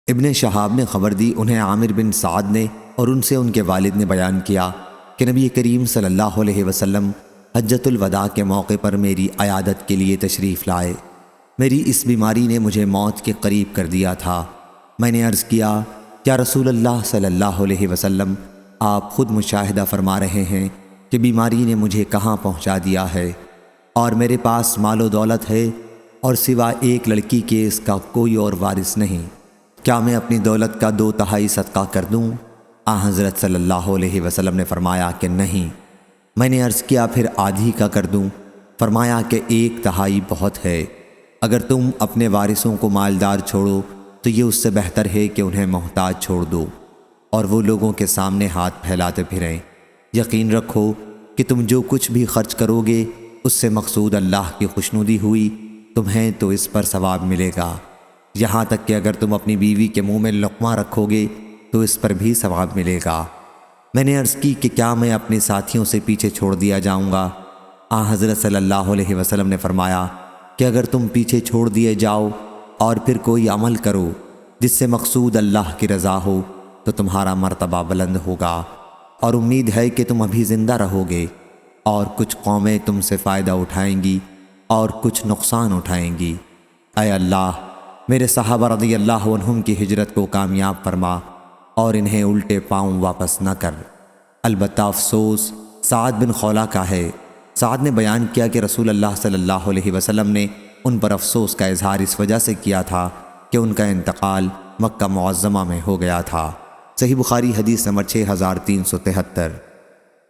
ابن شہاب نے خبر دی، انہیں عامر بن سعد نے اور ان سے ان کے والد نے بیان کیا کہ نبی کریم صلی اللہ علیہ وسلم حجۃ الوداع کے موقع پر میری عیادت کے لیے تشریف لائے۔ میری اس بیماری نے مجھے موت کے قریب کر دیا تھا۔ میں نے عرض کیا، کیا رسول اللہ صلی اللہ علیہ وسلم آپ خود مشاہدہ فرما رہے ہیں کہ بیماری نے مجھے کہاں پہنچا دیا ہے، اور میرے پاس مال و دولت ہے اور سوا ایک لڑکی کے اس کا کوئی اور وارث نہیں؟ کیا میں اپنی دولت کا 2/3 صدقہ کر دوں؟ حضرت صلی اللہ علیہ وسلم نے فرمایا کہ نہیں۔ میں نے عرض کیا، پھر آدھی کا کر دوں؟ فرمایا کہ 1/3 بہت ہے۔ اگر تم اپنے وارثوں کو مالدار چھوڑو تو یہ اس سے بہتر ہے کہ انہیں محتاج چھوڑ دو اور وہ لوگوں کے سامنے ہاتھ پھیلاتے پھریں۔ یقین رکھو کہ تم جو کچھ بھی خرچ کرو گے اس سے مقصود اللہ کی خوشنودی ہوئی، تمہیں تو اس پر ثواب ملے گا، یہاں تک کہ اگر تم اپنی بیوی کے منہ میں لقمہ رکھو گے تو اس پر بھی ثواب ملے گا۔ میں نے عرض کی کہ کیا میں اپنے ساتھیوں سے پیچھے چھوڑ دیا جاؤں گا؟ حضرت صلی اللہ علیہ وسلم نے فرمایا کہ اگر تم پیچھے چھوڑ دیے جاؤ اور پھر کوئی عمل کرو جس سے مقصود اللہ کی رضا ہو تو تمہارا مرتبہ بلند ہوگا، اور امید ہے کہ تم ابھی زندہ رہو گے، اور کچھ قومیں تم سے فائدہ اٹھائیں گی اور کچھ نقصان اٹھائیں گی۔ اے اللہ، میرے صحابہ رضی اللہ عنہم کی ہجرت کو کامیاب فرما اور انہیں الٹے پاؤں واپس نہ کر۔ البتہ افسوس سعد بن خولہ کا ہے۔ سعد نے بیان کیا کہ رسول اللہ صلی اللہ علیہ وسلم نے ان پر افسوس کا اظہار اس وجہ سے کیا تھا کہ ان کا انتقال مکہ معظمہ میں ہو گیا تھا۔ صحیح بخاری حدیث نمبر 6373۔